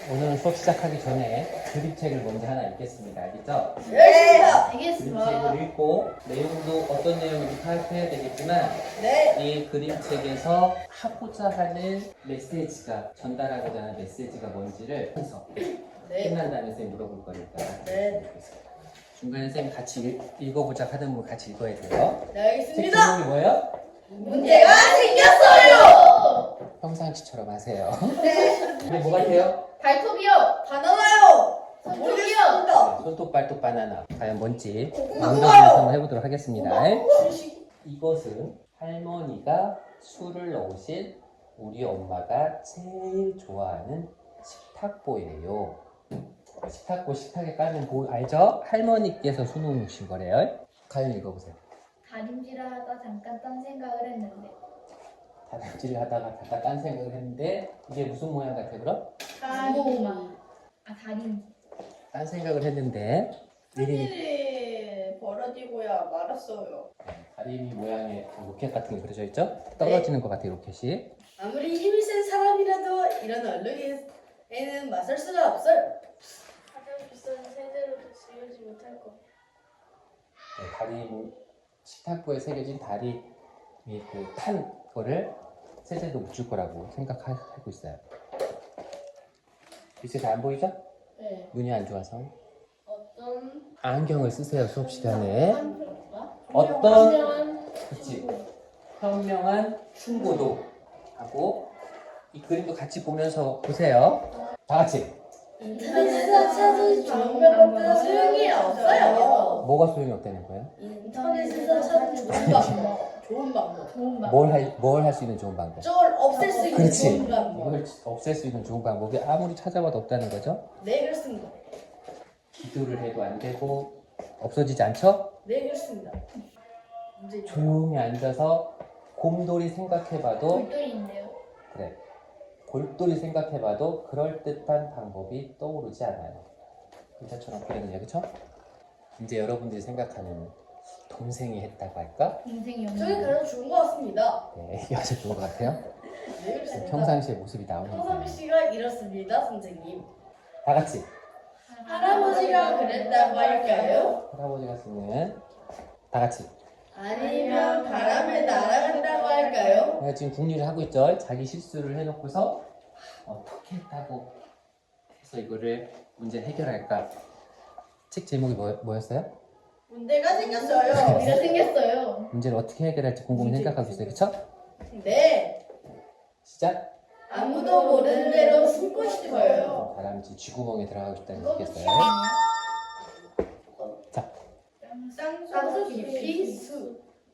오늘 수업 시작하기 전에 그림책을 먼저 하나 읽겠습니다. 알겠죠? 네, 그림책을 알겠습니다. 읽고 내용도 어떤 내용인지 파악해야 되겠지만 네, 이 그림책에서 하고자 하는 메시지가 전달하고자 하는 메시지가 뭔지를 해서 네, 끝난 다음에 선생님이 물어볼 거니까 네, 중간에 선생님이 같이 읽어보자 하는 분 같이 읽어야 돼요. 네, 책 알겠습니다. 제목이 뭐예요? 문제가 생겼어요. 평상시처럼 하세요. 네, 이게 뭐 같아요? 발톱이요. 바나나요. 손톱이요. 모르겠습니다. 손톱, 발톱, 바나나. 과연 뭔지 고구마요. 영상에서 한번 해보도록 하겠습니다. 주식. 이것은 할머니가 술을 넣으신 우리 엄마가 제일 좋아하는 식탁보예요. 식탁보, 식탁에 까는 보 알죠? 할머니께서 수놓으신 거래요. 가연 읽어보세요. 다림질을 하다 잠깐 딴 생각을 했는데 다림질을 하다가 잠깐 딴 생각을 했는데 이게 무슨 모양 같아요 그럼? 고구마. 다림질. 딴 생각을 했는데 이름이 일이 벌어지고야 말았어요. 다리미 모양의 로켓 같은 게 그려져 있죠? 떨어지는 것 같아요 로켓이. 아무리 힘이 센 사람이라도 이런 얼룩에는 맞설 수가 없어요. 가장 비싼 세제로도 지우지 못할 거. 네, 다리 식탁보에 새겨진 다리 그탄 거를 세제도 묻힐 거라고 생각하고 있어요. 글쎄 잘 안 보이죠? 네. 눈이 안 좋아서 어떤 안경을 쓰세요 수업 시간에. 뭐? 어떤 그치 현명한 충고도 하고 이 그림도 같이 보면서 보세요. 다 같이 인터넷에서 찾은 좋은 방법은 소용이 없어요. 뭐가 소용이 없다는 거예요? 인터넷에서 찾은 좋은 방법. 좋은 방법. 좋은 방. 뭘 할 수 있는 좋은 방법? 저걸 없앨 수 있는 그렇지. 좋은 방법. 이걸 없앨 수 있는 좋은 방법이 아무리 찾아봐도 없다는 거죠. 네, 그렇습니다. 기도를 해도 안 되고 없어지지 않죠? 네, 그렇습니다. 문제 조용히 앉아서 곰돌이 생각해봐도 돌돌이인데요. 그래 골똘히 생각해봐도 그럴듯한 방법이 떠오르지 않아요. 글자처럼 그리는요, 그쵸? 이제 여러분들이 생각하는 동생이 했다고 할까? 동생이 저게 없는. 가장 좋은 것 같습니다. 네, 이게 아주 좋은 것 같아요. 네, 그렇습니다. 평상시의 모습이 나오는 평상시 거예요. 씨가 이렇습니다, 선생님. 다 같이 할아버지가 그랬다고 할까요? 할아버지가 쓰는 다 같이 아니면 바람에 날아간다고 할까요? 내가 지금 궁리를 하고 있죠. 자기 실수를 해놓고서 어떻게 했다고 해서 이거를 문제 해결할까? 책 제목이 뭐였어요? 문제가 생겼어요. 우리가 생겼어요. 문제를 어떻게 해결할지 곰곰이 생각하고 있어요, 그쵸? 네, 시작! 아무도 모르는 대로 숨고 싶어요. 다람쥐 쥐구멍에 들어가고 싶다는 그것도 얘기겠어요. 자, 땅속 깊이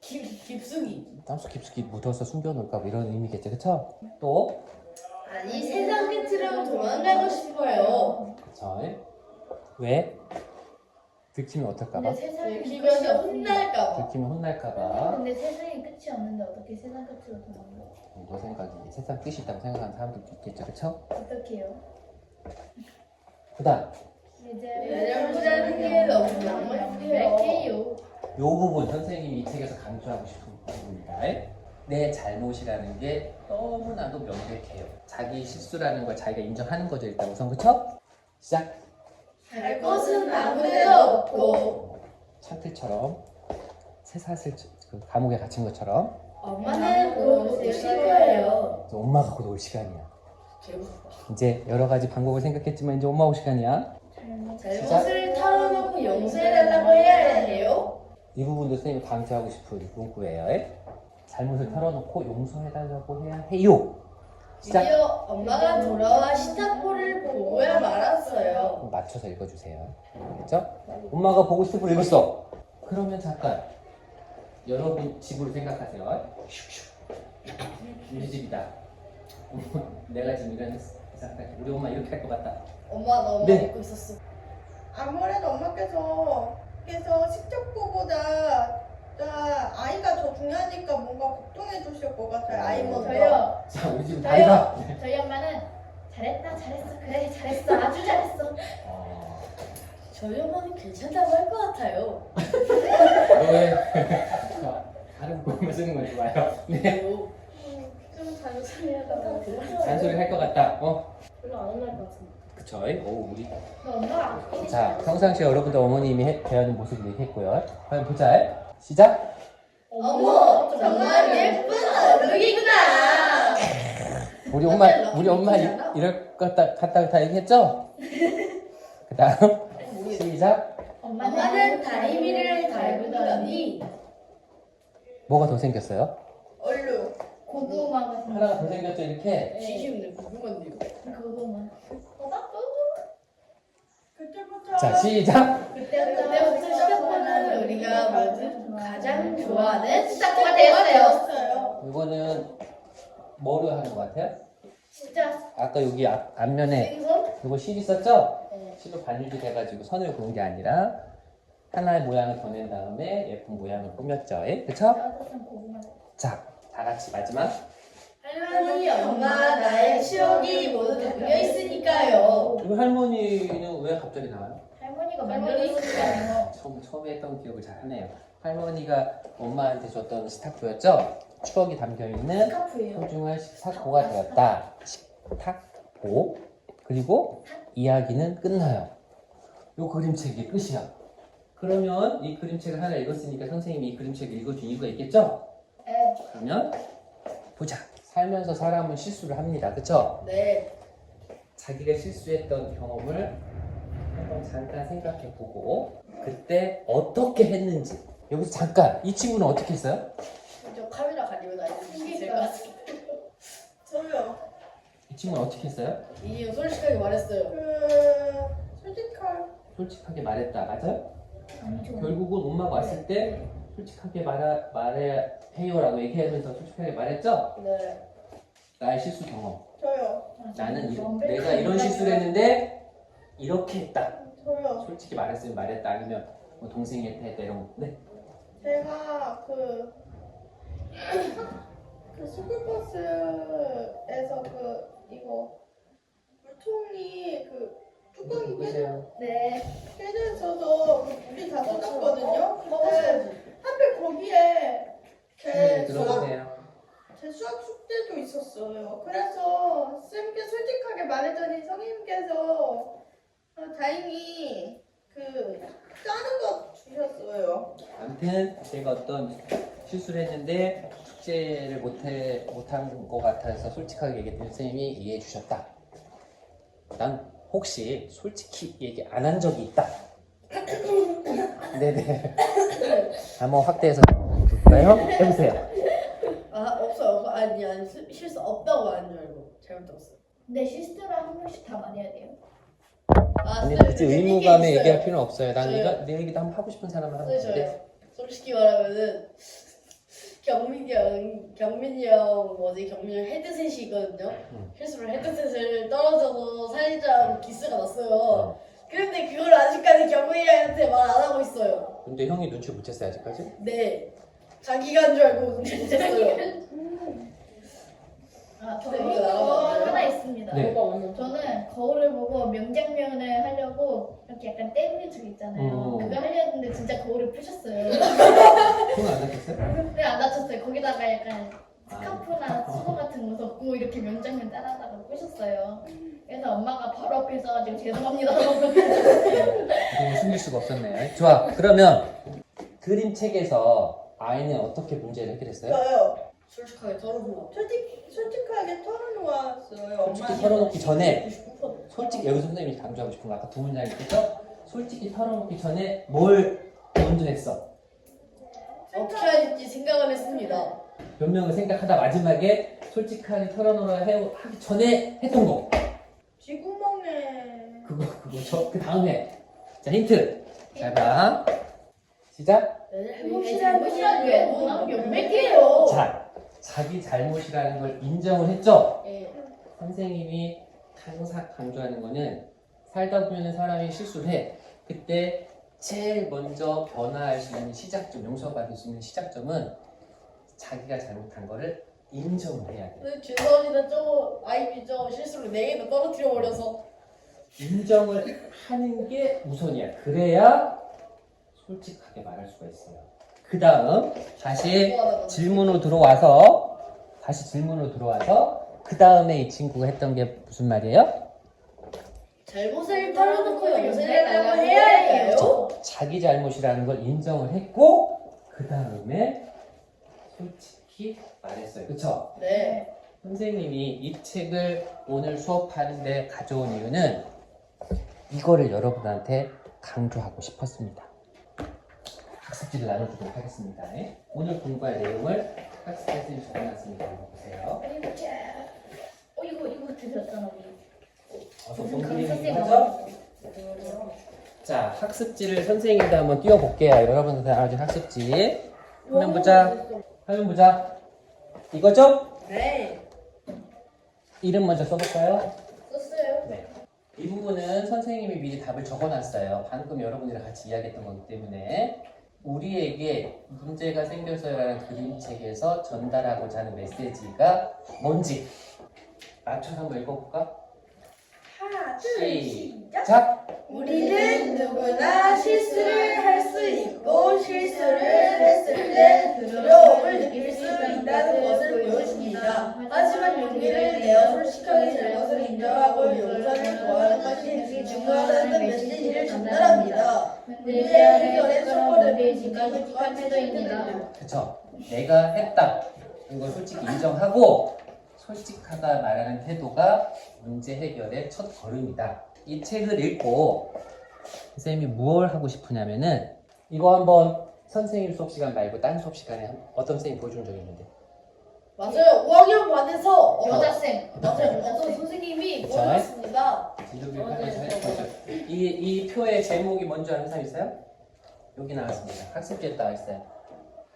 깊숙이. 땅속 깊숙이 묻어서 숨겨놓을까 뭐 이런 의미겠죠, 그쵸? 또 아니, 세상 끝으로 도망가고 싶어요. 그쵸? 왜? 들키면 어떨까봐? 근데 세상에 들키면 혼날까봐. 들키면 혼날까봐. 근데 세상에 끝이 없는데 어떻게 세상 끝으로 도망가? 너 생각이 세상 끝이 있다고 생각하는 사람들도 있겠죠, 그쵸? 어떻게요? 그 다음 내려보자는 게 너무 낭만이에요. 왜게요? 요 부분 선생님이 이 책에서 강조하고 싶은 부분입니다. 내 잘못이라는 게 너무나도 명백해요. 자기 실수라는 걸 자기가 인정하는 거죠, 일단 우선, 그쵸? 시작! 갈 곳은 아무데도 없고 창틀처럼 쇠사슬 그 감옥에 gat힌 것처럼 엄마는 곧 오실 거예요. 이제 엄마가 곧 올 시간이야. 배고파. 이제 여러 가지 방법을 생각했지만 이제 엄마 올 시간이야. 잘못을 털어놓고 용서해달라고 해야 해요. 이 부분도 선생님이 강조하고 싶은 문구예요. 잘못을 털어놓고 용서해달라고 해야 해요. 시작! 드디어 엄마가 돌아와 시타포를 보고야 말았어요. 그럼 맞춰서 읽어주세요. 알겠죠? 엄마가 보고 싶은 걸 읽었어. 그러면 잠깐 여러분 집으로 생각하세요. 우리 집이다. 내가 지금 이런 생각할게. 우리 엄마 이렇게 할 것 같다. 엄마 너 엄마 네. 믿고 있었어. 아무래도 엄마께서 식적보보다 아이가 더 중요하니까 뭔가 걱정해 주실 것 같아요. 아이 먼저. 저요. 자, 우리 집은 다리가. 저희 엄마는 잘했다 잘했어 그래 잘했어 아주 잘했어. 저희 엄마는 괜찮다고 할 것 같아요. 왜 다른 공부 쓰는 건 좋아요. 네. 좀 잔소리하다가 잔소리 할 것 같다. 별로 안 혼날 것 같은데. 그쵸? 오, 우리. 너 엄마가 아끼는 자, 평상시에 여러분들 어머님이 대하는 모습을 얘기했고요. 과연 보자. 시작! 어머, 정말 예쁜 얼룩이구나. 우리 엄마 이럴 것 같다 얘기했죠? 그 다음, 시작! 엄마는 다리미를 달구더니 뭐가 더 생겼어요? 얼룩. 고구마 같은 하나가 더 생겼죠, 이렇게? 지금은 궁금한데요. 고구마. 그때부터. 자, 시작! 그때부터 시작하는 우리가 모두 가장 좋아하는 스타트가 스타트가 되었어요. 되었어요. 이거는 뭐로 하는 것 같아요? 진짜 아까 여기 앞면에 생선? 이거 실 있었죠? 네. 실로 반죽이 돼가지고 선을 그은 게 아니라 하나의 모양을 보낸 다음에 예쁜 모양을 꾸몄죠. 그쵸? 따뜻한 고구마. 자, 다 같이 마지막. 할머니, 엄마, 나의 추억이 모두 담겨 있으니까요. 우리 할머니는 왜 갑자기 나와요? 할머니가 할머니? 만들었으니까요. 처음에 했던 기억을 잘 하네요. 할머니가 엄마한테 줬던 스타프였죠? 추억이 담겨있는 스카프예요. 소중한 식사고가 되었다. 식탁보. 그리고 이야기는 끝나요. 요 그림책이 끝이야. 그러면 이 그림책을 하나 읽었으니까 선생님이 이 그림책을 읽어준 이유가 있겠죠? 네. 그러면 보자. 살면서 사람은 실수를 합니다. 그쵸? 네. 자기가 실수했던 경험을 한번 잠깐 생각해보고 그때 어떻게 했는지 여기서 잠깐 이 친구는 어떻게 했어요? 저 카메라 가리고 다니는 게 있을 것 같아요. 저요. 이 친구는 어떻게 했어요? 이유 솔직하게 말했어요. 솔직하게 말했다. 맞아요? 아니죠. 결국은 엄마가 왔을 때 솔직하게 말해요라고 얘기하면서 솔직하게 말했죠? 네. 나의 실수 경험. 저요. 나는 내가 이런 실수를 했는데 이렇게 했다. 저요. 솔직히 말했으면 말했다. 아니면 뭐 동생이 했다 이런 거. 네. 제가 스쿨버스에서 이거 물통이 뚜껑이 보세요. 네. 깨져 있어서 물이 다 쏟았거든요. 근데 먹었어야지. 하필 거기에 네, 들어주세요. 제 수학 숙제도 있었어요. 그래서 쌤께 솔직하게 말했더니 선생님께서 다행히 짜는 거 주셨어요. 아무튼 제가 어떤 실수를 했는데 숙제를 못한 것 같아서 솔직하게 얘기했더니 선생님이 이해해 주셨다. 난 혹시 솔직히 얘기 안 한 적이 있다. 네네. 한번 확대해서 볼까요? 해보세요. 아 없어요. 아니 실수 없다고 하는 줄 알고 잘못 들었어요. 근데 실수를 한 명씩 다 말해야 돼요. 아니 쌤, 굳이 이게 의무감에 있어요. 얘기할 필요는 없어요. 난 저요. 내 얘기도 한번 하고 싶은 사람을 하는 저요. 건데. 솔직히 말하면은 경민이 형 경민이 형 헤드셋이거든요. 실수로 헤드셋을 떨어져서 살짝 기스가 났어요. 그런데 그걸 아직까지 경민이 형한테 말 안 하고 있어요. 근데 형이 눈치 못 챘어요 아직까지? 네. 자기가 한 줄 알고 눈치챘어요. 아, 근데 저는 이거 나가면 거 안 돼요? 하나 있습니다. 네. 저는 거울을 보고 명장면을 하려고 이렇게 약간 때리는 척 있잖아요. 그거 하려 했는데 진짜 거울을 부셨어요. 손은 안 닦였어요? 근데 안 다쳤어요. 거기다가 약간 아, 스카프나 수건 같은 거 덮고 이렇게 명장면 따라다가 부셨어요. 그래서 엄마가 바로 앞에 있어가지고 죄송합니다 하고 이거 숨길 수가 없었네요. 좋아. 그러면 그림책에서 아이는 어떻게 문제를 해결했어요? 저요. 솔직하게 털어보고. 솔직하게 털어놓았어요. 솔직히 털어놓기 전에 솔직히 여기서 선생님이 강조하고 싶은 거 아까 두 문장이 있죠? 솔직히 털어놓기 전에 뭘 먼저 했어? 어떻게 할지 생각을 했습니다. 변명을 생각하다 마지막에 솔직하게 털어놓으라 하기 전에 했던 거 쥐구멍에 그거죠? 그 다음에 자 힌트 잘 봐. 시작. 잘못이라는 게 너무 명백해요. 자 자기 잘못이라는 걸 인정을 했죠? 예. 선생님이 항상 강조하는 거는 살다 보면 사람이 실수를 해. 그때 제일 먼저 변화할 수 있는 시작점, 용서받을 수 있는 시작점은 자기가 잘못한 거를 인정을 해야 돼. 근데 죄송합니다. 아이비 실수로 4개나 떨어뜨려 버려서. 인정을 하는 게 우선이야. 그래야 솔직하게 말할 수가 있어요. 그 다음 다시 질문으로 들어와서 그 다음에 이 친구가 했던 게 무슨 말이에요? 잘못을 털어놓고 용서해달라고 해야 할까요? 자기 잘못이라는 걸 인정을 했고 그 다음에 솔직히 말했어요. 그쵸? 네. 선생님이 이 책을 오늘 수업하는데 가져온 이유는 이거를 여러분한테 강조하고 싶었습니다. 학습지를 나눠주도록 하겠습니다. 네? 오늘 공부할 내용을 학습지에 선생님이 적어놨으니까 보세요. 이거 들었잖아 우리. 어서 무슨 공부를 선생님 하죠? 자, 학습지를 선생님도 한번 띄워볼게요. 여러분한테 알려준 학습지. 화면 보자. 화면 보자. 이거죠? 네. 이름 먼저 써볼까요? 썼어요. 네. 이 부분은 선생님이 미리 답을 적어놨어요. 방금 여러분들이랑 같이 이야기했던 거기 때문에 우리에게 문제가 생겨서라는 그림책에서 전달하고자 하는 메시지가 뭔지 맞춰서 한번 읽어볼까? 하나, 둘, 시작. 시작! 우리는 누구나 실수를 할 수 있고 실수를 했을 때 두려움을 느낄 수 있다는 것을 보여줍니다. 하지만 용기를 내어 솔직하게 잘못을 인정하고 용서를 구하는 것이 중요하다는 메시지를 전달합니다. 문제 해결의 첫번째 문제의식과 솔직한 태도입니다. 그쵸? 내가 했다. 이걸 솔직히 인정하고 솔직하다 말하는 태도가 문제 해결의 첫 걸음이다. 이 책을 읽고 선생님이 뭘 하고 싶으냐면은 이거 한번 선생님 수업 시간 말고 딴 수업 시간에 어떤 선생님 보여준 적이 있는데 맞아요. 5학년 반에서 여자쌤. 맞아요. 어떤 선생님이 자. 보여줬습니다. 이 표의 제목이 뭔지 아는 사람 있어요? 여기 나왔습니다. 학습지에 나와 있어요.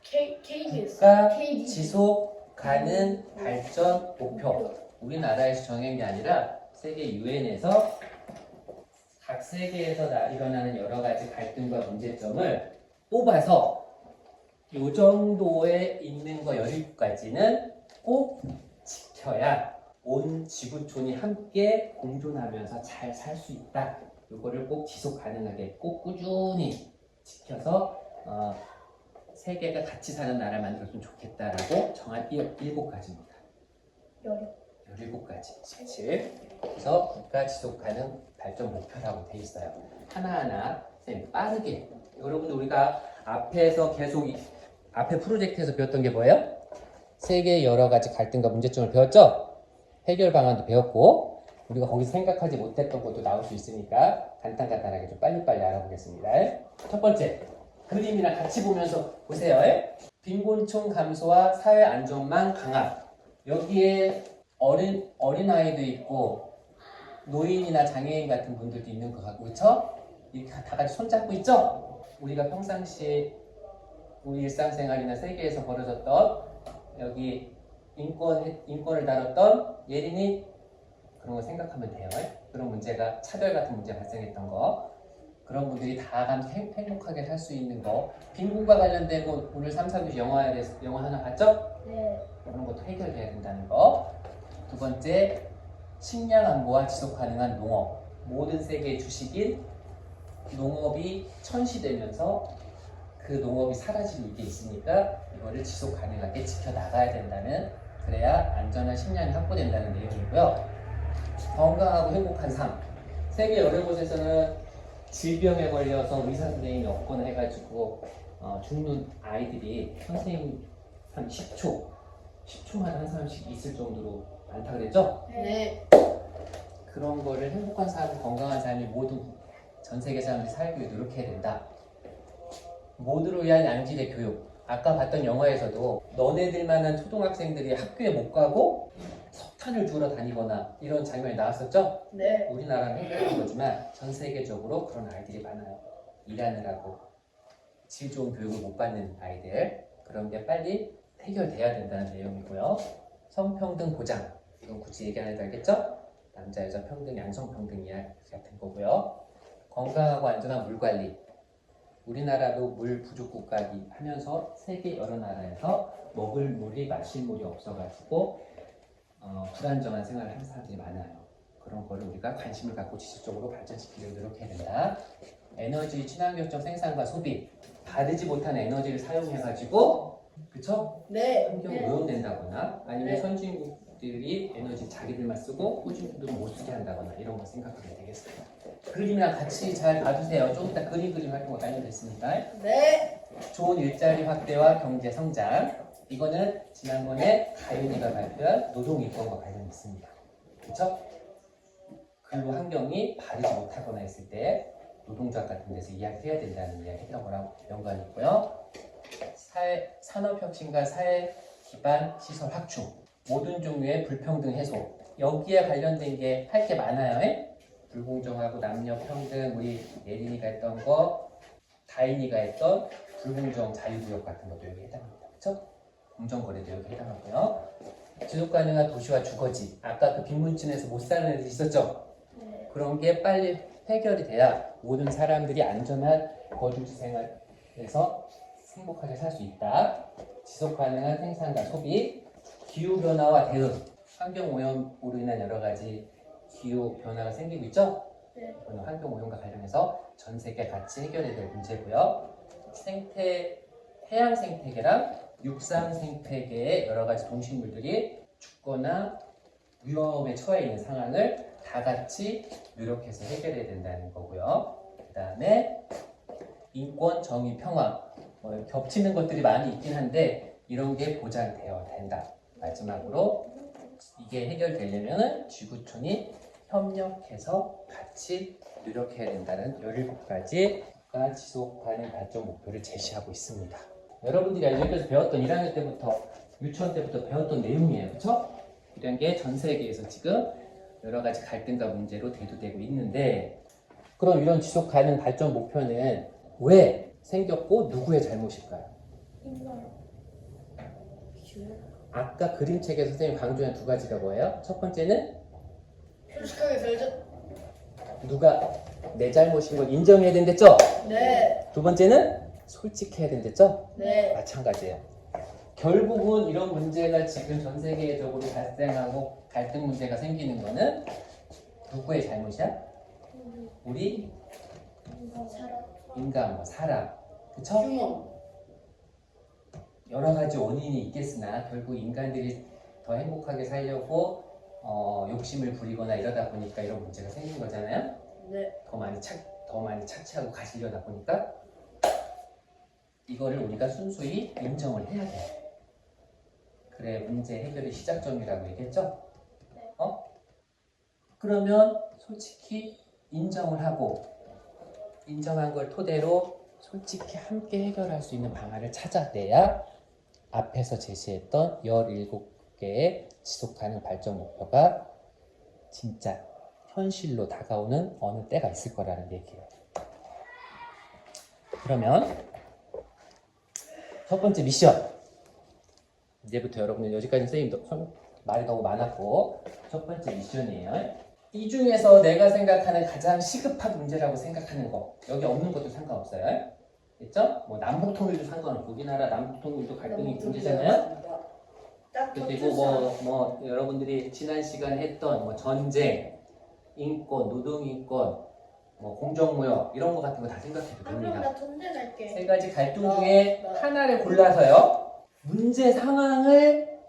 KBS. 국가 KD. 지속 가능 발전 목표. 우리나라에서 정한 게 아니라 세계 유엔에서 각 세계에서 일어나는 여러 가지 갈등과 문제점을 뽑아서 이 정도에 있는 거 17가지는 꼭 지켜야 온 지구촌이 함께 공존하면서 잘 살 수 있다. 이거를 꼭 지속 가능하게 꼭 꾸준히 지켜서 세계가 같이 사는 나라를 만들었으면 좋겠다라고 정한 7가지입니다. 17가지. 17. 그래서 국가 지속 가능 발전 목표라고 돼 있어요. 하나하나 쌤 빠르게. 여러분들 우리가 앞에서 계속 앞에 프로젝트에서 배웠던 게 뭐예요? 세계의 여러 가지 갈등과 문제점을 배웠죠? 해결 방안도 배웠고 우리가 거기서 생각하지 못했던 것도 나올 수 있으니까 간단하게 좀 빨리빨리 알아보겠습니다. 첫 번째, 그림이랑 같이 보면서 보세요. 빈곤층 감소와 사회 안전망 강화. 여기에 어린아이도 있고 노인이나 장애인 같은 분들도 있는 것 같고 그쵸? 이렇게 다 같이 손잡고 있죠? 우리가 평상시에 우리 일상생활이나 세계에서 벌어졌던 여기 인권을 다뤘던 예린이 그런 거 생각하면 돼요. 그런 문제가 차별 같은 문제 발생했던 거 그런 분들이 다 함께 행복하게 살 수 있는 거 빈곤과 관련되고 오늘 3, 4교시 영화 하나 봤죠? 네. 그런 것도 해결돼야 된다는 거. 두 번째, 식량 안보와 지속 가능한 농업. 모든 세계의 주식인 농업이 천시되면서 그 농업이 사라질 위기에 있으니까 이거를 지속 가능하게 지켜나가야 된다는 그래야 안전한 식량이 확보된다는 내용이고요. 건강하고 행복한 삶. 세계 여러 곳에서는 질병에 걸려서 의사 선생님이 없거나 해가지고 죽는 아이들이 선생님 한 10초마다 한 사람씩 있을 정도로 많다 그랬죠? 네. 그런 거를 행복한 삶, 건강한 삶이 모두 전 세계 사람들이 살기 위해 노력해야 된다. 모두를 위한 양질의 교육. 아까 봤던 영화에서도 너네들만한 초등학생들이 학교에 못 가고 석탄을 주러 다니거나 이런 장면이 나왔었죠? 네. 우리나라는 행복한 거지만 전 세계적으로 그런 아이들이 많아요. 일하느라고 질 좋은 교육을 못 받는 아이들. 그런 게 빨리 해결돼야 된다는 내용이고요. 성평등 보장. 이건 굳이 얘기 안 해도 알겠죠? 남자, 여자 평등, 양성평등 이야기 같은 거고요. 건강하고 안전한 물 관리. 우리나라도 물 부족 국가이기 하면서 세계 여러 나라에서 먹을 물이 마실 물이 없어가지고 불안정한 생활을 하는 사람들이 많아요. 그런 거를 우리가 관심을 갖고 지속적으로 발전시키려고 노력해야 된다. 에너지 친환경적 생산과 소비. 다르지 못한 에너지를 사용해가지고 그쵸? 네. 환경 네. 오염된다거나 아니면 네. 선진국 친구들이 에너지 자기들만 쓰고 꾸준 분들은 못 쓰게 한다거나 이런 거 생각하면 되겠어요. 그림이랑 같이 잘 봐주세요. 좀 이따 그림 활동과 관련됐습니다. 네. 좋은 일자리 확대와 경제 성장. 이거는 지난번에 가윤이가 발표한 노동인권과 관련있습니다. 그렇죠? 근로 환경이 바르지 못하거나 했을 때 노동조합 같은 데서 이야기해야 된다는 이야기 했던 거랑 연관이 있고요. 산업혁신과 사회 기반 시설 확충, 모든 종류의 불평등 해소. 여기에 관련된 게 할 게 많아요. 불공정하고 남녀 평등, 우리 예린이가 했던 거, 다인이가 했던 불공정 자유구역 같은 것도 여기 해당합니다. 그렇죠? 공정거래도 여기 해당하고요. 지속가능한 도시와 주거지. 아까 그 빈문층에서 못 사는 애들 있었죠? 네. 그런 게 빨리 해결이 돼야 모든 사람들이 안전한 거주지 생활에서 행복하게 살 수 있다. 지속가능한 생산과 소비, 기후변화와 대응, 환경오염으로 인한 여러 가지 기후변화가 생기고 있죠? 네. 그런 환경오염과 관련해서 전 세계 같이 해결해야 될 문제고요. 해양 생태계랑 육상 생태계의 여러 가지 동식물들이 죽거나 위험에 처해 있는 상황을 다 같이 노력해서 해결해야 된다는 거고요. 그 다음에 인권, 정의, 평화. 겹치는 것들이 많이 있긴 한데 이런 게 보장되어야 된다. 마지막으로 이게 해결되려면 지구촌이 협력해서 같이 노력해야 된다는 17가지 국가 지속 가능 발전 목표를 제시하고 있습니다. 여러분들이 여기서 배웠던 1학년 때부터 유치원 때부터 배웠던 내용이에요. 그렇죠? 이런 게 전 세계에서 지금 여러 가지 갈등과 문제로 대두되고 있는데 그럼 이런 지속 가능 발전 목표는 왜 생겼고 누구의 잘못일까요? 아까 그림책에서 선생님이 강조한 2가지라고 해요. 첫 번째는 솔직하게 살자. 누가 내 잘못인 걸 인정해야 된댔죠? 네. 두 번째는 솔직해야 된댔죠? 네. 마찬가지예요. 결국은 이런 문제가 지금 전 세계적으로 발생하고 갈등 문제가 생기는 거는 누구의 잘못이야? 우리 인간, 사람. 그쵸? 휴먼. 여러 가지 원인이 있겠으나 결국 인간들이 더 행복하게 살려고 욕심을 부리거나 이러다 보니까 이런 문제가 생긴 거잖아요. 네. 더 많이 착취하고 가시려다 보니까 이거를 우리가 순수히 인정을 해야 돼요. 그래 문제 해결의 시작점이라고 얘기했죠? 그러면 솔직히 인정을 하고 인정한 걸 토대로 솔직히 함께 해결할 수 있는 방안을 찾아내야 앞에서 제시했던 17개의 지속가능 발전 목표가 진짜 현실로 다가오는 어느 때가 있을 거라는 얘기예요. 그러면 첫 번째 미션. 이제부터 여러분들 여기까지 선생님도 말이 너무 많았고 첫 번째 미션이에요. 이 중에서 내가 생각하는 가장 시급한 문제라고 생각하는 거 여기 없는 것도 상관없어요. 됐죠? 뭐 남북 통일도 상관없고 우리나라 남북 통일도 갈등이 문제잖아요. 그리고 뭐 여러분들이 지난 시간에 했던 뭐 전쟁, 인권, 노동인권, 뭐 공정무역 이런 거 같은 거 다 생각해도 그럼 됩니다. 나 전제 갈게. 3가지 갈등 중에 하나를 골라서요. 문제 상황을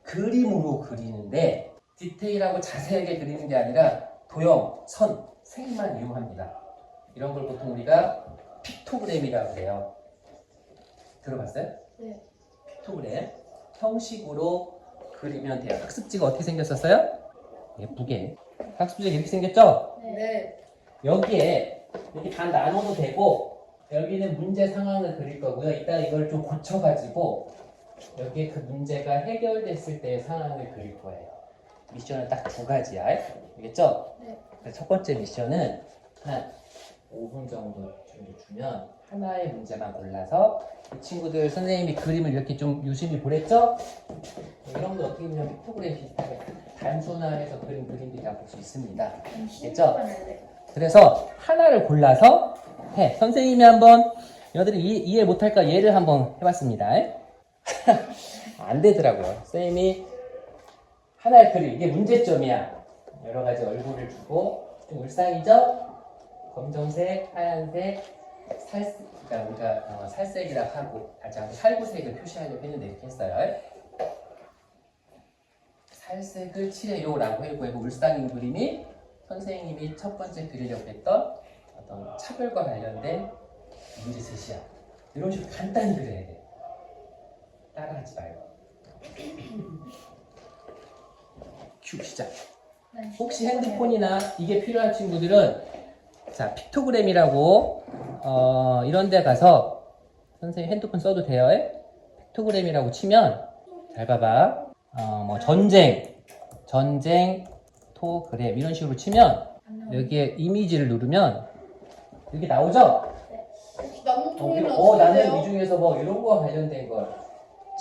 그림으로 그리는데 디테일하고 자세하게 그리는 게 아니라 도형, 선, 색만 이용합니다. 이런 걸 보통 우리가 픽토그램이라고 해요. 들어봤어요? 네. 픽토그램 형식으로 그리면 돼요. 학습지가 어떻게 생겼었어요? 예쁘게. 학습지가 이렇게 생겼죠? 네. 여기에 이렇게 다 나눠도 되고 여기는 문제 상황을 그릴 거고요. 이따 이걸 좀 고쳐가지고 여기에 그 문제가 해결됐을 때의 상황을 그릴 거예요. 미션은 딱 2가지야. 알겠죠? 네. 그래서 첫 번째 미션은 한 5분 정도 주면 하나의 문제만 골라서 이 친구들 선생님이 그림을 이렇게 좀 유심히 보랬죠? 이런 거 어떻게 보면 픽토그램 비슷하게 단순화해서 그린 그림들이 다 볼 수 있습니다. 알겠죠? 그래서 하나를 골라서 해. 선생님이 한번 여러분들이 이해 못할까 예를 한번 해봤습니다. 안 되더라고요. 선생님이 하나의 그림, 이게 문제점이야. 여러 가지 얼굴을 주고 좀 울상이죠? 검정색, 하얀색, 그러니까 우리가 살색이라고 하고 다시 한번 살구색을 표시하려고 했는데 이렇게 했어요. 살색을 칠해요라고 해보고 울상인 그림이 선생님이 첫 번째 그리려고 했던 어떤 차별과 관련된 문제 제시야. 이런 식으로 간단히 그려야 돼. 따라하지 말고. 큐 시작. 네. 혹시 핸드폰이나 이게 필요한 친구들은 자 픽토그램이라고 이런 데 가서 선생님 핸드폰 써도 돼요. 픽토그램이라고 치면 잘 봐봐. 뭐 전쟁, 토그램 이런 식으로 치면 여기에 이미지를 누르면 여기 나오죠? 나무통이면 나는 이 어떡해요? 중에서 뭐 이런 거와 관련된 걸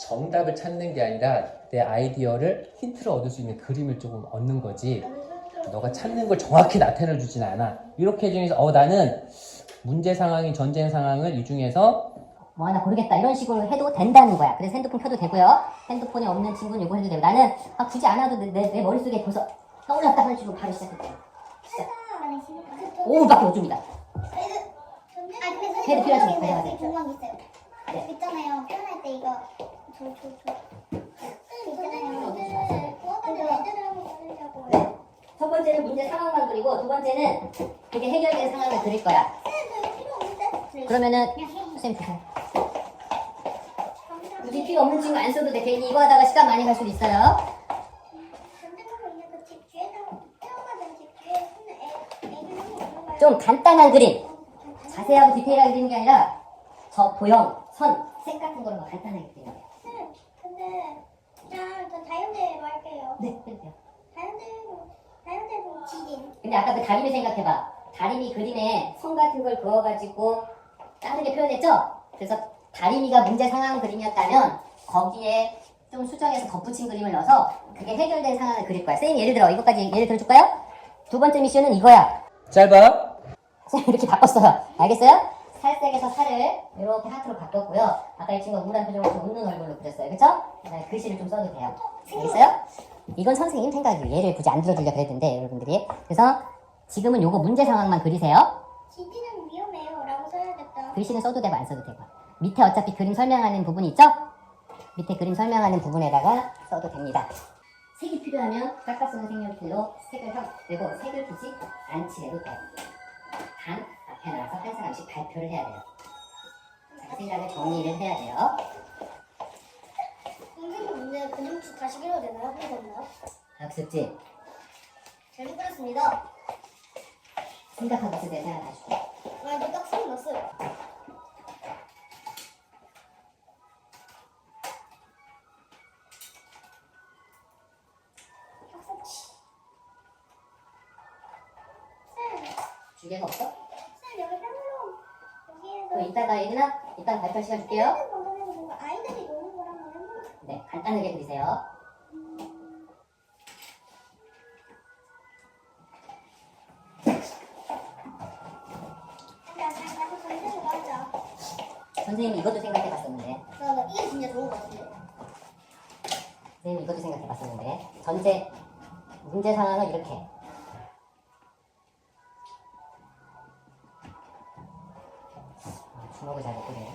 정답을 찾는 게 아니라 내 아이디어를 힌트를 얻을 수 있는 그림을 조금 얻는 거지. 너가 찾는 걸 정확히 나타내 주진 않아. 이렇게 중에서 나는 문제 상황인 전쟁 상황을 이 중에서 뭐 하나 고르겠다 이런 식으로 해도 된다는 거야. 그래서 핸드폰 켜도 되고요. 핸드폰이 없는 친구는 이거 해도 되고 나는 굳이 안 와도 내 머릿속에 벌써 떠올랐다 하는 식으로 바로 시작할게요. 시작. 5분밖에 못 줍니다. 그래도 필요하지. 필요하지. 맞아, 맞아. 궁금한 게 있어요. 네. 있잖아요. 표현할 때 이거 있잖아요. 부업하는 애들을 한번 보려고요. 첫 번째는 문제 상황만 그리고 두 번째는 그게 해결된 상황을 그릴 거야. 저 필요 없는데? 그러면은 선생님 주세요. 굳이 필요 없는 친구 안 써도 돼. 괜히 이거 하다가 시간 많이 갈 수도 있어요. 전쟁하고 있는 집 뒤에서 태어나는 집 뒤에 있는 애들 한번 볼까요? 좀 간단한 그림. 자세하고 디테일하게 그리는 게 아니라 도형, 선, 색 같은 거로 간단하게 그리는 거예요. 근데 그냥 전 자연대로 할게요. 네, 그래도 돼요. 자연대로 지진. 근데 아까 그 다리미 생각해봐. 다리미 그림에 선 같은 걸 그어가지고 다르게 표현했죠? 그래서 다리미가 문제 상황 그림이었다면 거기에 좀 수정해서 덧붙인 그림을 넣어서 그게 해결된 상황을 그릴 거야. 선생님 예를 들어 이것까지 예를 들어줄까요? 두 번째 미션은 이거야. 짧아. 선생님 이렇게 바꿨어요. 알겠어요? 살색에서 살을 이렇게 하트로 바꿨고요. 아까 이 친구가 우울한 표정으로 웃는 얼굴로 그렸어요. 그쵸? 그다음에 글씨를 좀 써도 돼요. 알겠어요? 이건 선생님 생각이에요. 얘를 굳이 안 들어주려고 그랬는데 여러분들이. 그래서 지금은 요거 문제 상황만 그리세요. 지진은 위험해요. 라고 써야겠다. 글씨는 써도 되고 안 써도 되고. 밑에 어차피 그림 설명하는 부분 있죠? 밑에 그림 설명하는 부분에다가 써도 됩니다. 색이 필요하면 깎아쓰는 색연필로 색을 하고 색을 굳이 안 칠해도 돼요. 단 앞에 나와서 한 사람씩 발표를 해야 돼요. 자, 생각을 정리를 해야 돼요. 선생님 문제 그림 혹시 다시 그려도 되나요? 한번요 학습지 잘 그렸습니다. 생각하고 쓰세요. 생각하시고. 아, 이거 딱 쓰고 났어요. 학습지. 주제가 없어? 쌤, 여기 펜으로 여기에서 또 이따가 얘들아 이따 발표 시간 줄게요. 버전에서 뭔가 아이들이 노는 걸 한번 해볼게요. 네, 간단하게 그리세요. 나도 전쟁을 하자. 선생님이 이것도 생각해봤었는데 이게 진짜 좋은 것 같은데. 선생님이 이것도 생각해봤었는데 전체 문제 상황을 이렇게 주먹을 잘 못 그려요.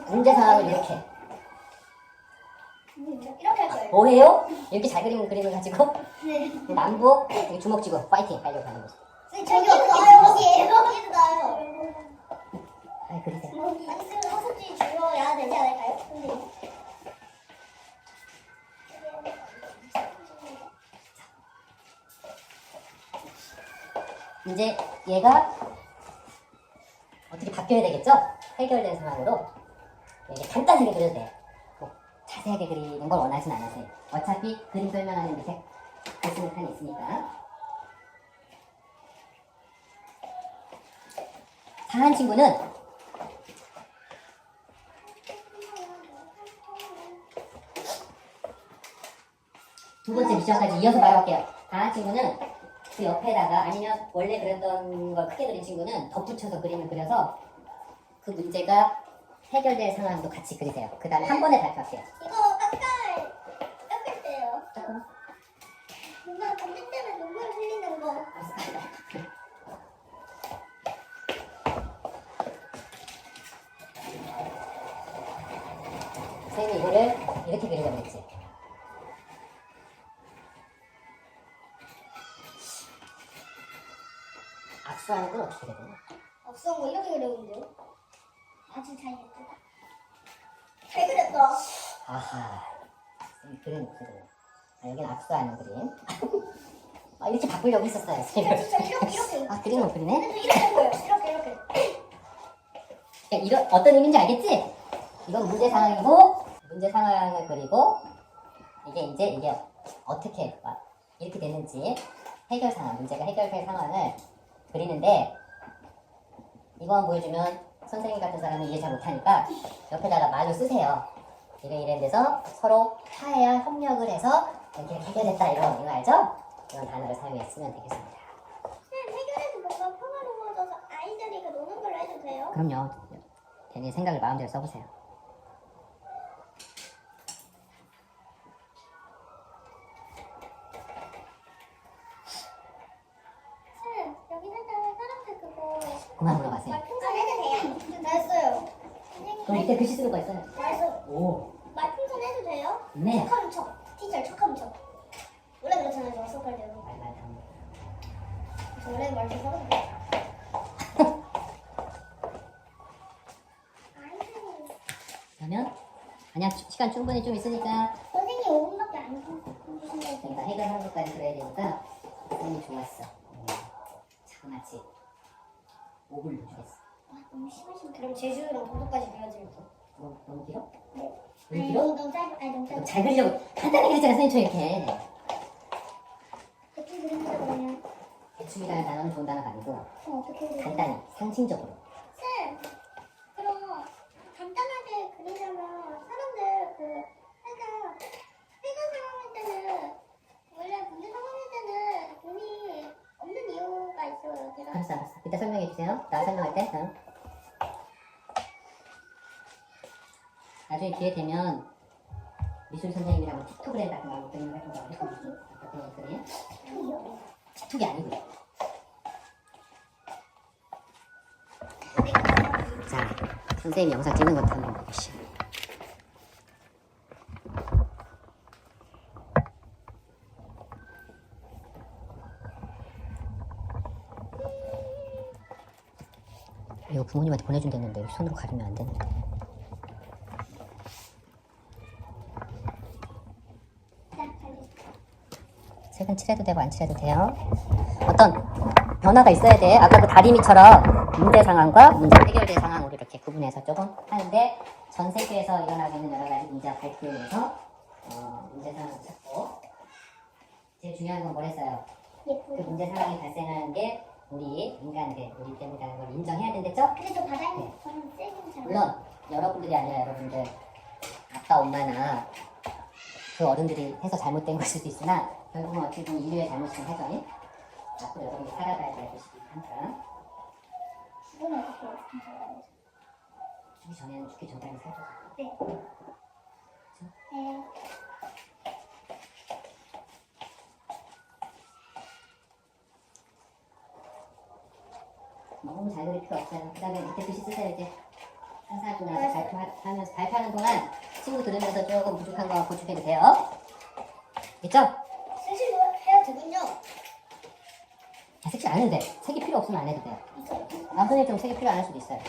문제 상황을 이렇게 이렇게 할 거예요. 뭐해요? 이렇게 잘 그리는 그림을 가지고 네. 남부 여기 주먹 쥐고 파이팅 하려고 하는 거죠. 저기도 나요. 여기도 나요. 아 그리세요. 아니, 쌤 학습지 줄여야 되지 않을까요? 선생님. 이제 얘가 어떻게 바뀌어야 되겠죠? 해결된 상황으로 이게 간단하게 그려도 돼요. 뭐 자세하게 그리는 걸 원하진 않으세요. 어차피 그림 설명하는 밑에 글쓰는 칸이 있으니까. 상한 친구는 두 번째 미션까지 이어서 바로 할게요. 강한 친구는 그 옆에다가 아니면 원래 그렸던 걸 크게 그린 친구는 덧붙여서 그림을 그려서 그 문제가 해결될 상황도 같이 그리세요. 그 다음에 한 번에 발표할게요. 이거 깎을 때요. 뭔가 전쟁 때문에 눈물 흘리는 거. 선생님이 이거를 이렇게 그리자고 악수하는 건 어떻게 되나? 앞선 거 이렇게 그려본대요. 아주 잘 그렸다. 잘 그렸다. 아하. 이 그림 무슨 그림? 아, 여기는 악수하는 그림. 아, 이렇게 바꾸려고 했었어요. 진짜 이렇게. 아, 그림을 그리네? 근데 이렇게 보여. 이렇게. 그러니까 이거 어떤 의미인지 알겠지? 이건 문제 상황이고 문제 상황을 그리고 이게 어떻게 이렇게 됐는지 해결 상황, 문제가 해결될 상황을 그리는데 이거만 보여주면 선생님 같은 사람은 이해 잘 못하니까 옆에다가 말로 쓰세요. 이런 데서 서로 화해와 협력을 해서 이렇게 해결했다 이거 알죠? 이런 단어를 사용해 쓰면 되겠습니다. 해결해도 뭔가 평화로워져서 아이들이 그 노는 걸로 해도 돼요? 그럼요. 괜히 생각을 마음대로 써보세요. 쌤, 여기 살짝 사람들 그거 그만 물어가세요. 말풍선 해도 돼요? 다 했어요. 그럼 선생님, 이때 글씨 쓰는 거 있어요. 다 했어. 오, 말풍선 해도 돼요? 네. 척하면 척. 티처 척하면 척. 원래 그렇잖아요, 저 수업할 때도. 저 원래 말도 써봤는데. 아이고, 그러면 아니야 시간 충분히 좀 있으니까 선생님 5분밖에 안 주신다고. 그러니까 해결하는 것까지 그래야 되니까 선생님 좋았어. 자그마치 5분 주겠어. 와, 너무 심하신. 그럼 제주랑 도도까지 그려드릴게요. 너무 길어? 네. 너무 아니, 길어? 너무 짧아. 아니, 너무 짧아. 잘 그리려고 간단하게 그랬잖아 선생님 저 이렇게. 대충 그린다 그러면 대충이라는 단어는 좋은 단어가 아니고 그럼 어떻게 그려요? 간단히 상징적으로. 쌤, 그럼 간단하게 그리려면 사람들 그 살짝 해결 상황일 때는 원래 문제 상황일 때는 돈이 없는 이유가 있어요. 제가 알았어. 이따 설명해 주세요. 나 설명할 때. 응. 나중에 기회 되면 미술 선생님이랑 틱톡그램 같은 거 어떤 활동 좀 해보고 어떤 그림? 틱톡이 아니고요. 자, 선생님 영상 찍는 것도 한번 보시죠. 이거 부모님한테 보내준댔는데 여기 손으로 가리면 안 되는데. 색은 칠해도 되고 안 칠해도 돼요. 어떤 변화가 있어야 돼. 아까 그 다리미처럼 문제 상황과 문제 해결될 상황으로 이렇게 구분해서 조금 하는데 전 세계에서 일어나고 있는 여러 가지 문제와 발표에서 문제 상황을 찾고 제일 중요한 건 뭐랬어요? 그 문제 상황이 발생하는 게 우리 인간들, 우리 때문이라는 걸 인정해야 된댔죠? 그래도 바다에 저는 세긴 잘 물론 여러분들이 아니라 여러분들 아빠, 엄마나 그 어른들이 해서 잘못된 걸 수도 있으나 결국은 어떻게 보면 인류의 잘못이긴 하죠. 앞으로 여러분이 살아가야 될 것이기 하니까 죽으면 어떻게 살아야죠? 죽기 전에는 죽기 전까지 살죠. 네. 네. 너무 잘 그릴 필요 없어요. 그 다음에 밑에 글씨 쓰세요. 이제 항상 좀 나와서 발표하는 동안 친구 들으면서 조금 부족한 거 고쳐도 돼요. 있죠? 스시로 해야 되군요. 색칠 안 해도 돼. 색이 필요 없으면 안 해도 돼요. 있어요. 남편이 좀 색이 필요 안 할 수도 있어요.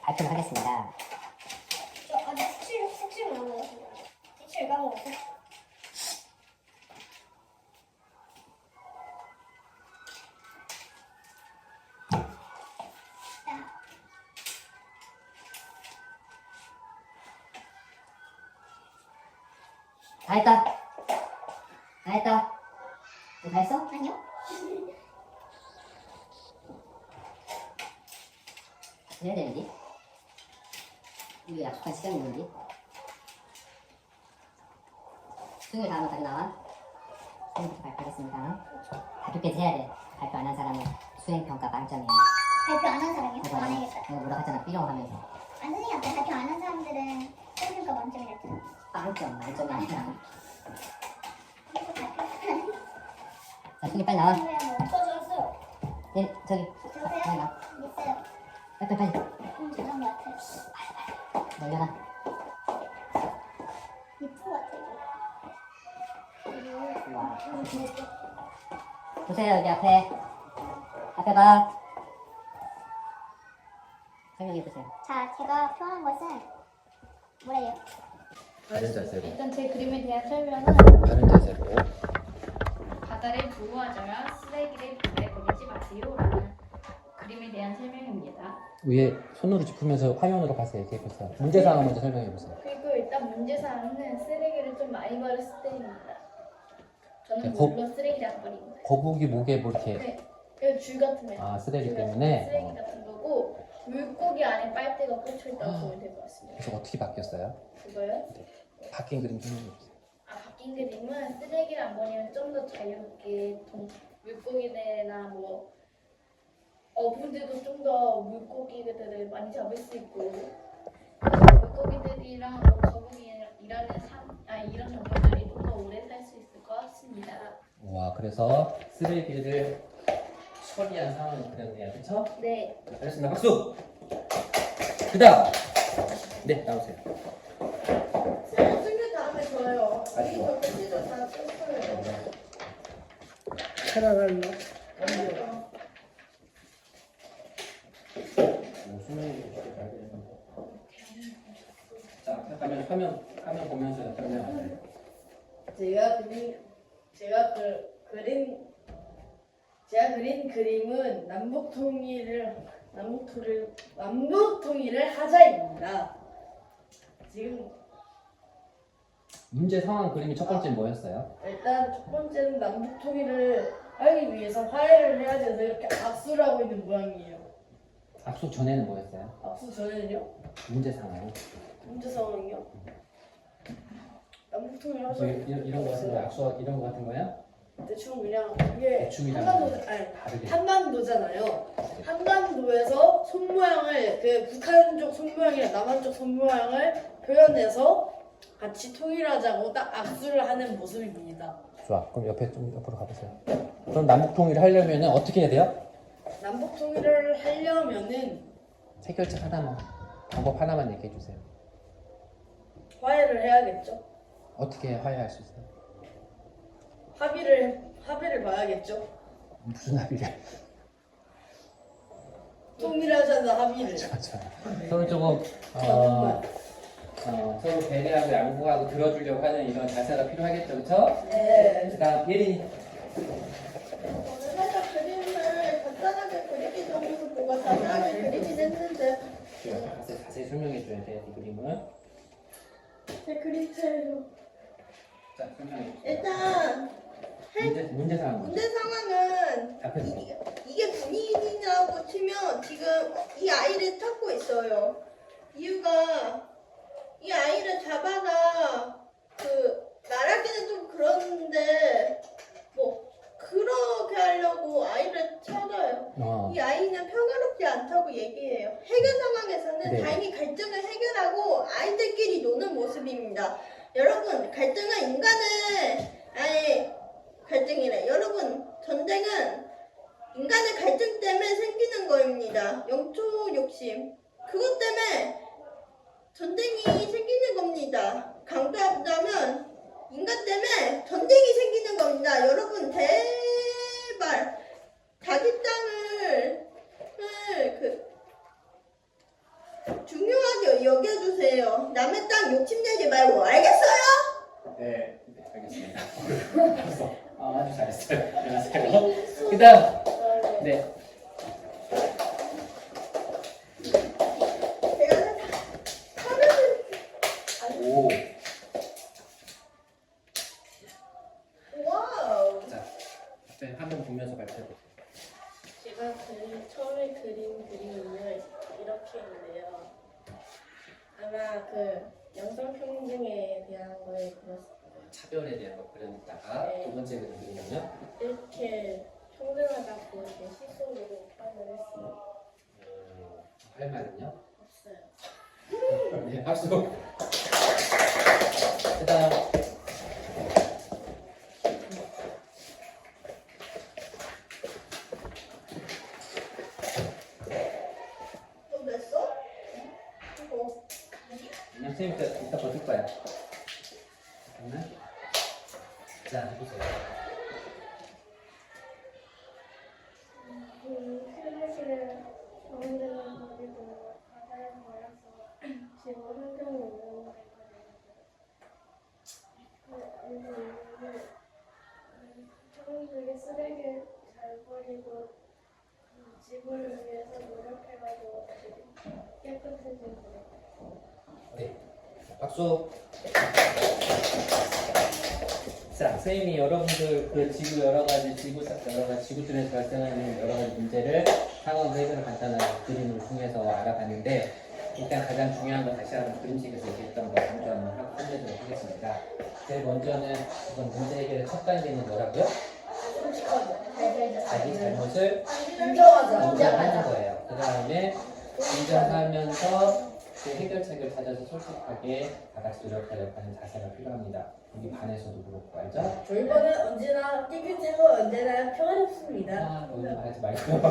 발표를 하겠습니다. 저 아직 색칠 안 해요. 색칠 까먹었어. 다 했다. 다 했다. 너 다 했어? 아니요. 해야 되는데? 우리 약속한 시간이 있는데? 수요일 다음에 다시 나와. 수행부터 발표하겠습니다. 발표까지 해야 돼. 발표 안 한 사람은 수행평가 빵점이야. 발표 안 한 사람이요? 그거 안 해야겠다. 이거 뭐라 하잖아. 삐롱하면서. 안 선생님 아까 발표 안 한 사람들은 평가 만점이랬잖아. 빵점, 만점이 아니라. 그래서 발표 자, 수기 빨리 나와. 저 줬어요. 네, 저기. 저세요? 빨리 나와. 있어요. 빨리. 잘한 것 같아요. 멀려라. 예쁜 것 같아요. 보세요, 여기 앞에. 앞에 봐. 설명해보세요. 자, 제가 표현한 것은 뭐래요? 바른 자세로. 일단 제 그림에 대한 설명은 바른 자세로. 바다를 보호하자면 쓰레기를 바다에 버리지 마세요라는 그림에 대한 설명입니다. 위에 손으로 짚으면서 화면으로 가서 얘기해보세요. 문제사항 먼저 설명해보세요. 그리고 일단 문제사항은 쓰레기를 좀 많이 버렸을 때입니다. 저는 네, 물론 쓰레기를 안 버립니다. 거북이 목에 뭐 이렇게 네, 이거 줄 같은 거. 쓰레기 때문에 쓰레기 같은 거고 물고기 안에 빨대가 꽂혀 있다고 보면 될 것 같습니다. 그래서 어떻게 바뀌었어요? 그거요? 바뀐 그림 설명해주세요. 바뀐 그림은 쓰레기를 안 버리면 좀 더 자유롭게 물고기들이나 뭐 어부들도 좀 더 물고기들을 많이 잡을 수 있고 물고기들이랑 뭐 거북이라는 이런 동물들이 좀 더 오래 살 수 있을 것 같습니다. 와, 그래서 쓰레기를 처리한 상황을 그렸네요. 그쵸? 네. 알겠습니다. 박수! 그 다음! 네, 나오세요. 승리 다음에 저요. 아니, 이거 끝이죠. 다 썼어요. 살아갈라. 자, 앞에 화면 보면서 설명하세요. 제가 그린 그림은 남북 통일을 하자입니다. 지금 문제 상황 그림이 첫 번째 뭐였어요? 일단 첫 번째는 남북 통일을 하기 위해서 화해를 해야지 해서 이렇게 악수를 하고 있는 모양이에요. 악수 전에는 뭐였어요? 악수 전에는요? 문제 상황. 문제 상황이요? 남북 통일 하자. 이런 거 같은 거야? 악수 이런 거 같은 거야? 대충 그냥 이게 대충이라는 다르게. 한반도잖아요. 한반도에서 손 모양을 그 북한 쪽 손 모양이랑 남한 쪽 손 모양을 표현해서 같이 통일하자고 딱 악수를 하는 모습입니다. 좋아. 그럼 옆에 좀 옆으로 가보세요. 그럼 남북 통일을 하려면 어떻게 해야 돼요? 남북 통일을 하려면은 해결책 하나만, 방법 하나만 얘기해 주세요. 화해를 해야겠죠. 어떻게 화해할 수 있어요? 합의를 봐야겠죠. 무슨 합의를? 통일하자는 합의를. 맞아. 서로 조금 서로 배려하고 양보하고 들어주려고 하는 이런 자세가 필요하겠죠, 그렇죠? 네. 그다음 예린이. 저는 살짝 그림을 간단하게 그리기 전에서 뭐가 자세하게 그리긴 했는데 자세히 설명해 줘야 돼, 이 그림을. 제 그림체로 자, 설명해 주세요. 일단 문제 상황. 문제 상황은 앞에서. 이게 군인이라고 치면 지금 이 아이를 찾고 있어요. 이유가 이 아이를 잡아다 말하기는 좀 그런데 뭐 그렇게 하려고 아이를 찾아요. 이 아이는 평화롭지 않다고 얘기해요. 해결 상황에서는 네. 다행히 갈등을 해결하고 아이들끼리 노는 모습입니다. 여러분 갈등은 갈등이래. 여러분 전쟁은 인간의 갈등 때문에 생기는 거입니다. 영초 욕심. 그것 때문에 전쟁이 생기는 겁니다. 강조하자면 인간 때문에 전쟁이 생기는 겁니다. 여러분 제발 자기 땅을 중요하게 여겨주세요. 남의 땅 욕심내지 말고 알겠어요? 네, 알겠습니다. 아주 잘했어요. 안녕하세요. 그다음. 네. 오. 와우. 자, 앞에 화면 보면서 발표해. 제가 처음에 그린 그림은 이렇게 있는데요. 아마 양성평등에 대한 거에 그렸을 차별에 대한 거 그렸다가 네. 두 번째 그림은요. 이렇게 평등하다고 이렇게 시소로 표현을 했어요. 할 말은요? 없어요. 네, 박수. 그다음. 너 냈어? 그냥 선생님 이따 버틸 거야. 잠깐만. 자, 해보세요. 잘 버리고 지구를 위해서 노력해가지고 깨끗해지는 거. 네. 박수. 자, 선생님이 여러분들 그 지구 여러 가지 지구촌에서 발생하는 여러 가지 문제를 상황 해결을 간단한 그림을 통해서 알아봤는데 일단 가장 중요한 건 다시 한번 그림책에서 얘기했던 거 먼저 한번 하고 끝내도록 하겠습니다. 제일 먼저는 이건 문제 해결의 첫 단계는 뭐라고요? 자기 잘못을 인정하자. 인정하는 거예요. 그 다음에 인정하면서 그 해결책을 찾아서 솔직하게 다 같이 노력하려고 하는 자세가 필요합니다. 우리 반에서도 그렇고 알죠? 졸반은 언제나 깨끗하고 언제나 평화롭습니다. 아, 오늘 하지 말고요.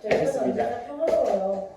졸반은 언제나 평화로워요.